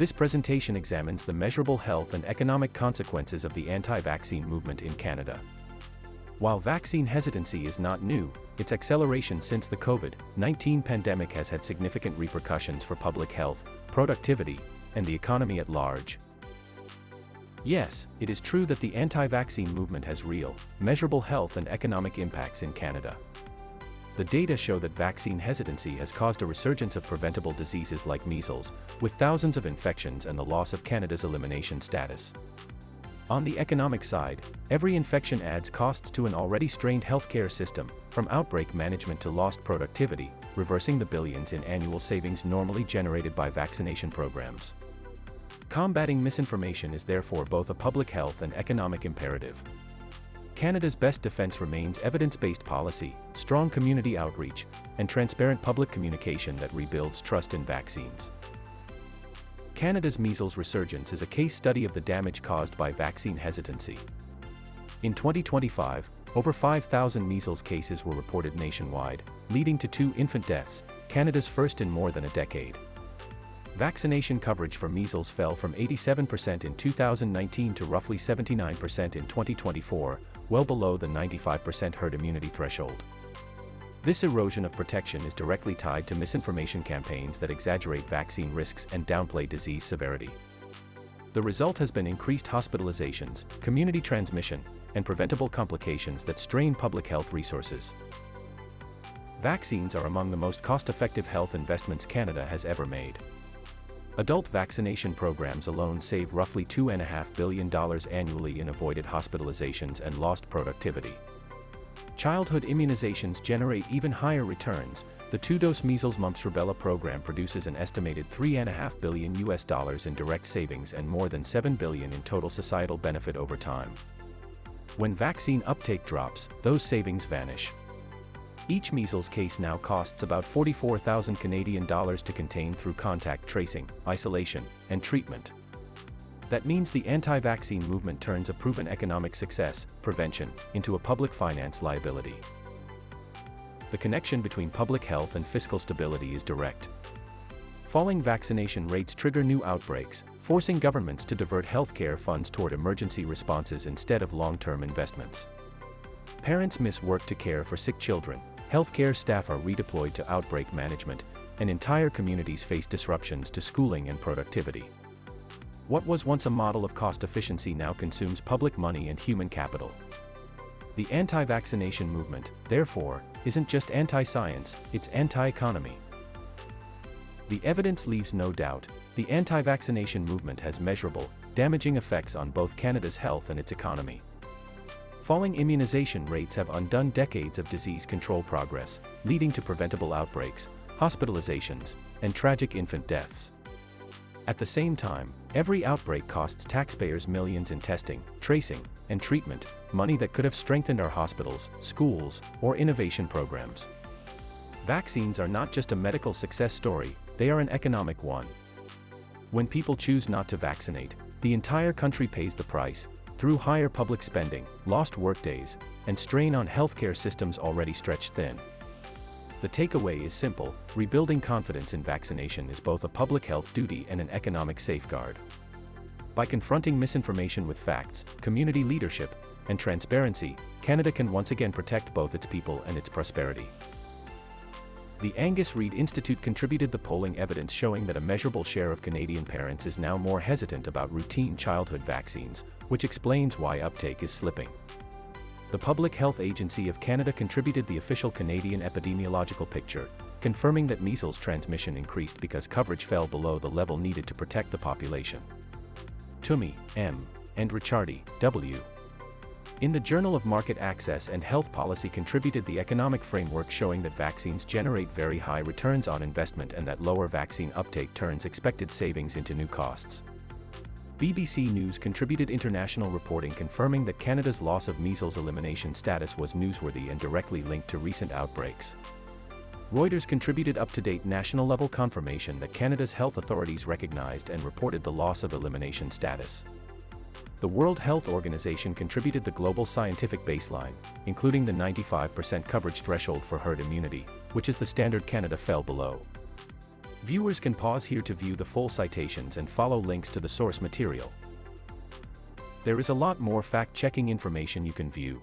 This presentation examines the measurable health and economic consequences of the anti-vaccine movement in Canada. While vaccine hesitancy is not new, its acceleration since the COVID-19 pandemic has had significant repercussions for public health, productivity, and the economy at large. Yes, it is true that the anti-vaccine movement has real, measurable health and economic impacts in Canada. The data show that vaccine hesitancy has caused a resurgence of preventable diseases like measles, with thousands of infections and the loss of Canada's elimination status. On the economic side, every infection adds costs to an already strained healthcare system, from outbreak management to lost productivity, reversing the billions in annual savings normally generated by vaccination programs. Combating misinformation is therefore both a public health and economic imperative. Canada's best defense remains evidence-based policy, strong community outreach, and transparent public communication that rebuilds trust in vaccines. Canada's measles resurgence is a case study of the damage caused by vaccine hesitancy. In 2025, over 5,000 measles cases were reported nationwide, leading to 2 infant deaths, Canada's first in more than a decade. Vaccination coverage for measles fell from 87% in 2019 to roughly 79% in 2024, well below the 95% herd immunity threshold. This erosion of protection is directly tied to misinformation campaigns that exaggerate vaccine risks and downplay disease severity. The result has been increased hospitalizations, community transmission, and preventable complications that strain public health resources. Vaccines are among the most cost-effective health investments Canada has ever made. Adult vaccination programs alone save roughly $2.5 billion annually in avoided hospitalizations and lost productivity. Childhood immunizations generate even higher returns. The 2-dose measles mumps rubella program produces an estimated $3.5 billion in direct savings and more than $7 billion in total societal benefit over time. When vaccine uptake drops, those savings vanish. Each measles case now costs about 44,000 Canadian dollars to contain through contact tracing, isolation, and treatment. That means the anti-vaccine movement turns a proven economic success, prevention, into a public finance liability. The connection between public health and fiscal stability is direct. Falling vaccination rates trigger new outbreaks, forcing governments to divert healthcare funds toward emergency responses instead of long-term investments. Parents miss work to care for sick children, healthcare staff are redeployed to outbreak management, and entire communities face disruptions to schooling and productivity. What was once a model of cost efficiency now consumes public money and human capital. The anti-vaccination movement, therefore, isn't just anti-science, it's anti-economy. The evidence leaves no doubt, the anti-vaccination movement has measurable, damaging effects on both Canada's health and its economy. Falling immunization rates have undone decades of disease control progress, leading to preventable outbreaks, hospitalizations, and tragic infant deaths. At the same time, every outbreak costs taxpayers millions in testing, tracing, and treatment, money that could have strengthened our hospitals, schools, or innovation programs. Vaccines are not just a medical success story, they are an economic one. When people choose not to vaccinate, the entire country pays the price, through higher public spending, lost workdays, and strain on healthcare systems already stretched thin. The takeaway is simple: rebuilding confidence in vaccination is both a public health duty and an economic safeguard. By confronting misinformation with facts, community leadership, and transparency, Canada can once again protect both its people and its prosperity. The Angus Reid Institute contributed the polling evidence showing that a measurable share of Canadian parents is now more hesitant about routine childhood vaccines, which explains why uptake is slipping. The Public Health Agency of Canada contributed the official Canadian epidemiological picture, confirming that measles transmission increased because coverage fell below the level needed to protect the population. Toomey, M., and Ricciardi, W. In the Journal of Market Access and Health Policy contributed the economic framework showing that vaccines generate very high returns on investment and that lower vaccine uptake turns expected savings into new costs. BBC News contributed international reporting confirming that Canada's loss of measles elimination status was newsworthy and directly linked to recent outbreaks. Reuters contributed up-to-date national-level confirmation that Canada's health authorities recognized and reported the loss of elimination status. The World Health Organization contributed the global scientific baseline, including the 95% coverage threshold for herd immunity, which is the standard Canada fell below. Viewers can pause here to view the full citations and follow links to the source material. There is a lot more fact-checking information you can view.